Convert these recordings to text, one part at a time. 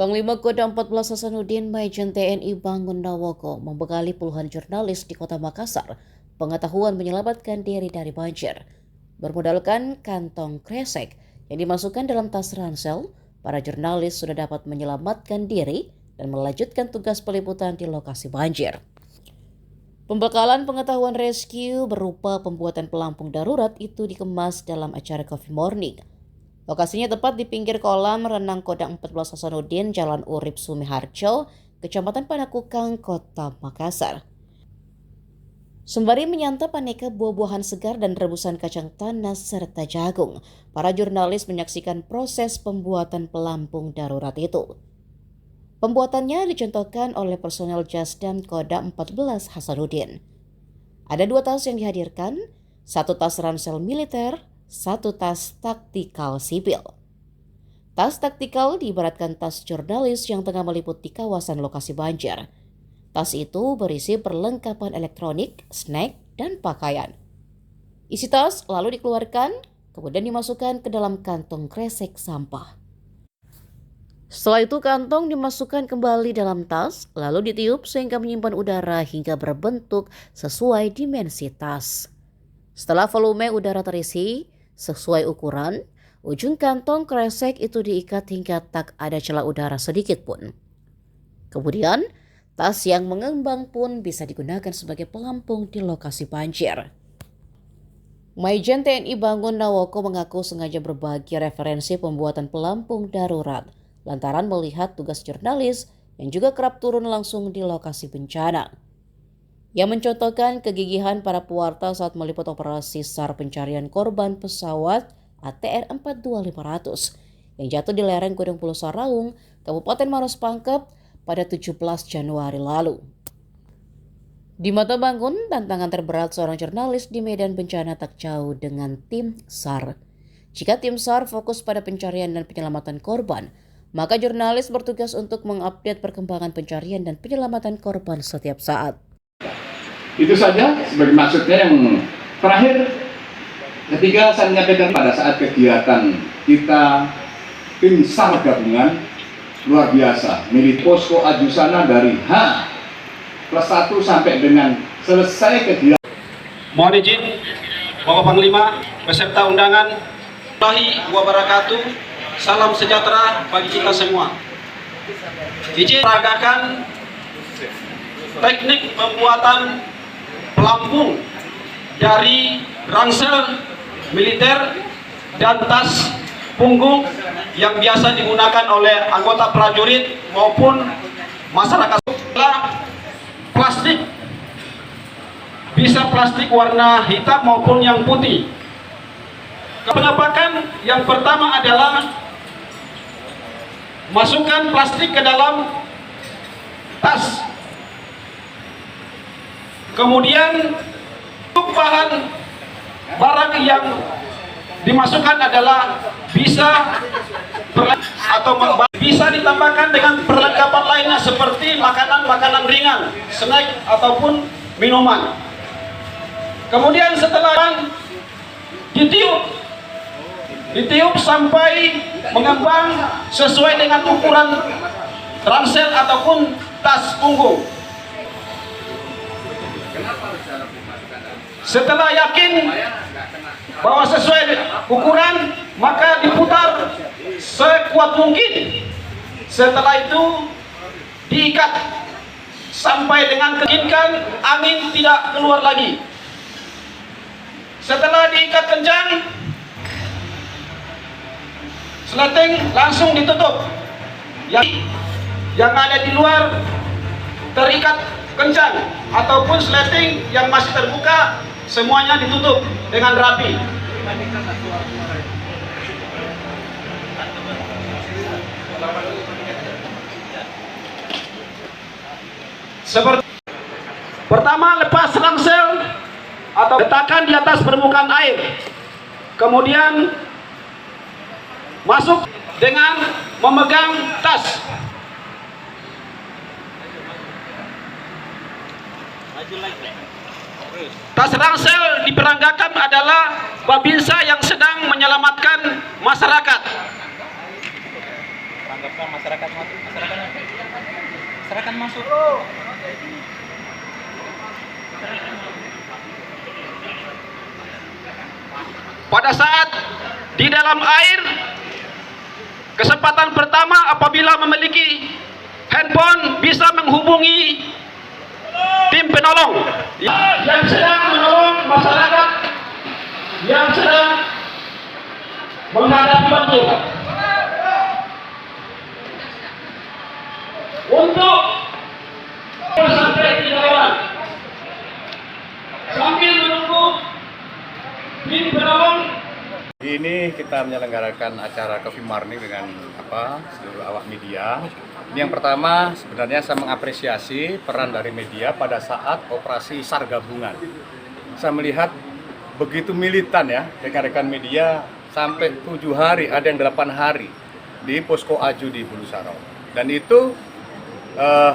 Panglima Kodam 14 Hasanuddin Maijen TNI Bangun Nawoko membekali puluhan jurnalis di Kota Makassar pengetahuan menyelamatkan diri dari banjir. Bermodalkan kantong kresek yang dimasukkan dalam tas ransel, para jurnalis sudah dapat menyelamatkan diri dan melanjutkan tugas peliputan di lokasi banjir. Pembekalan pengetahuan rescue berupa pembuatan pelampung darurat itu dikemas dalam acara Coffee Morning. Lokasinya tepat di pinggir kolam renang Kodam 14 Hasanuddin, Jalan Urip Sumiharjo, Kecamatan Panakukang, Kota Makassar. Sembari menyantap aneka buah-buahan segar dan rebusan kacang tanah serta jagung, para jurnalis menyaksikan proses pembuatan pelampung darurat itu. Pembuatannya dicontohkan oleh personel Jasdam Kodam 14 Hasanuddin. Ada 2 tas yang dihadirkan, 1 tas ransel militer, 1 tas taktikal sipil. Tas taktikal diibaratkan tas jurnalis yang tengah meliput di kawasan lokasi banjir. Tas itu berisi perlengkapan elektronik, snack, dan pakaian. Isi tas lalu dikeluarkan, kemudian dimasukkan ke dalam kantong kresek sampah. Setelah itu kantong dimasukkan kembali dalam tas, lalu ditiup sehingga menyimpan udara hingga berbentuk sesuai dimensi tas. Setelah volume udara terisi sesuai ukuran, ujung kantong kresek itu diikat hingga tak ada celah udara sedikit pun. Kemudian, tas yang mengembang pun bisa digunakan sebagai pelampung di lokasi banjir. Maijen TNI Bangun Nawoko mengaku sengaja berbagi referensi pembuatan pelampung darurat lantaran melihat tugas jurnalis yang juga kerap turun langsung di lokasi bencana. Yang mencontohkan kegigihan para pewarta saat meliput operasi SAR pencarian korban pesawat ATR 42500 yang jatuh di lereng Gunung Pulau Saraung, Kabupaten Maros Pangkep pada 17 Januari lalu. Di mata Bangun, tantangan terberat seorang jurnalis di medan bencana tak jauh dengan tim SAR. Jika tim SAR fokus pada pencarian dan penyelamatan korban, maka jurnalis bertugas untuk mengupdate perkembangan pencarian dan penyelamatan korban setiap saat. Itu saja sebagai maksudnya. Yang terakhir, ketiga saya menyampaikan pada saat kegiatan kita tim SAR gabungan luar biasa milik Posko Adusana dari H+1 sampai dengan selesai kegiatan. Mohon izin Bapak Panglima beserta undangan, Warahmatullahi wabarakatuh, salam sejahtera bagi kita semua. Izin peragakan teknik pembuatan pelampung dari ransel militer dan tas punggung yang biasa digunakan oleh anggota prajurit maupun masyarakat. Plastik, bisa plastik warna hitam maupun yang putih. Pengepakan yang pertama adalah masukkan plastik ke dalam tas. Kemudian untuk bahan barang yang dimasukkan adalah bisa bisa ditambahkan dengan perlengkapan lainnya seperti makanan-makanan ringan, snack ataupun minuman. Kemudian setelah ditiup sampai mengembang sesuai dengan ukuran ransel ataupun tas punggung. Setelah yakin bahwa sesuai ukuran, maka diputar sekuat mungkin. Setelah itu diikat sampai dengan keinginkan angin tidak keluar lagi. Setelah diikat kencang, sleting langsung ditutup. Yang ada di luar terikat kencang ataupun sleting yang masih terbuka semuanya ditutup dengan rapi. Seperti pertama, lepas ransel atau letakkan di atas permukaan air. Kemudian masuk dengan memegang tas. Tas ransel diperanggakan adalah Babinsa yang sedang menyelamatkan masyarakat. anggaplah masyarakat masuk, masyarakat masuk. Pada saat di dalam air, kesempatan pertama apabila memiliki handphone bisa menghubungi tim penolong yang sedang menolong masyarakat yang sedang menghadapi banjir. Untuk sampai 3 orang sambil menunggu tim penolong. Ini kita menyelenggarakan acara Coffee Morning dengan seluruh awak media. Ini yang pertama, sebenarnya saya mengapresiasi peran dari media pada saat operasi SAR gabungan. Saya melihat begitu militan ya rekan-rekan media sampai 7 hari, ada yang 8 hari di Posko Aju di Bulu Sarau. Dan itu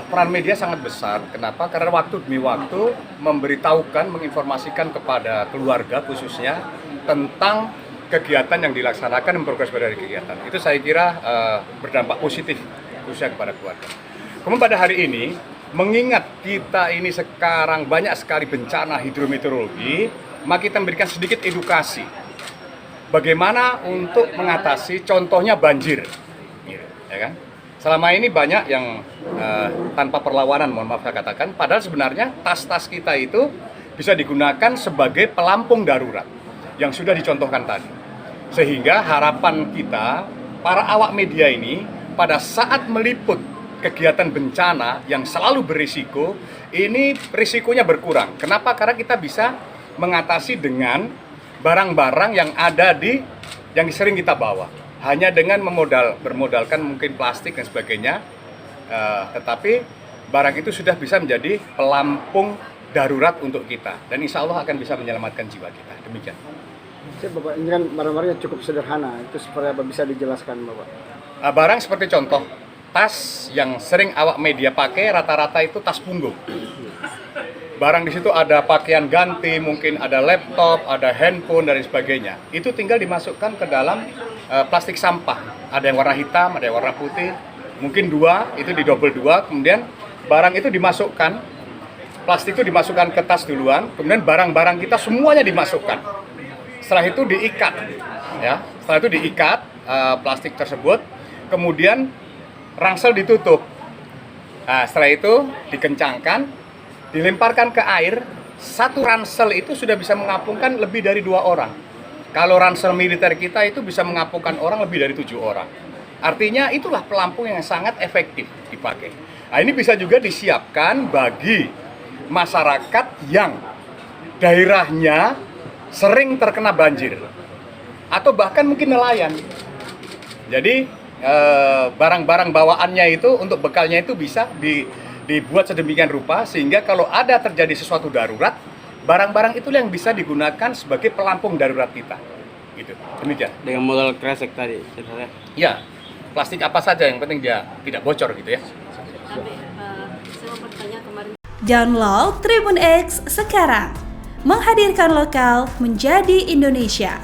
peran media sangat besar. Kenapa? Karena waktu demi waktu memberitahukan, menginformasikan kepada keluarga khususnya tentang kegiatan yang dilaksanakan dan progres dari kegiatan. Itu saya kira berdampak positif khususnya kepada keluarga. Kemudian pada hari ini, mengingat kita ini sekarang banyak sekali bencana hidrometeorologi, maka kita memberikan sedikit edukasi bagaimana untuk mengatasi contohnya banjir, ya kan? Selama ini banyak yang tanpa perlawanan, mohon maaf saya katakan, padahal sebenarnya tas-tas kita itu bisa digunakan sebagai pelampung darurat yang sudah dicontohkan tadi. Sehingga harapan kita, para awak media ini, pada saat meliput kegiatan bencana yang selalu berisiko, ini risikonya berkurang. Kenapa? Karena kita bisa mengatasi dengan barang-barang yang ada yang sering kita bawa. Hanya dengan bermodalkan mungkin plastik dan sebagainya, tetapi barang itu sudah bisa menjadi pelampung darurat untuk kita. Dan insya Allah akan bisa menyelamatkan jiwa kita. Demikian. Bapak, ini kan barang-barangnya cukup sederhana, itu seperti apa, bisa dijelaskan Bapak? Barang seperti contoh, tas yang sering awak media pakai rata-rata itu tas punggung. Barang di situ ada pakaian ganti, mungkin ada laptop, ada handphone, dan sebagainya. Itu tinggal dimasukkan ke dalam plastik sampah. Ada yang warna hitam, ada yang warna putih, mungkin 2, itu didobel 2, kemudian barang itu dimasukkan, plastik itu dimasukkan ke tas duluan, kemudian barang-barang kita semuanya dimasukkan. Setelah itu diikat, ya. Setelah itu diikat plastik tersebut, kemudian ransel ditutup. Nah, setelah itu dikencangkan, dilemparkan ke air. Satu ransel itu sudah bisa mengapungkan lebih dari 2 orang. Kalau ransel militer kita itu bisa mengapungkan orang lebih dari 7 orang. Artinya itulah pelampung yang sangat efektif dipakai. Nah, ini bisa juga disiapkan bagi masyarakat yang daerahnya sering terkena banjir, atau bahkan mungkin nelayan. Jadi barang-barang bawaannya itu untuk bekalnya itu bisa dibuat sedemikian rupa sehingga kalau ada terjadi sesuatu darurat, barang-barang itu yang bisa digunakan sebagai pelampung darurat kita. Gitu. Demikian. Dengan modal kresek tadi, sebenarnya. Ya, plastik apa saja yang penting dia tidak bocor gitu ya. Download Tribun X sekarang. Menghadirkan lokal menjadi Indonesia.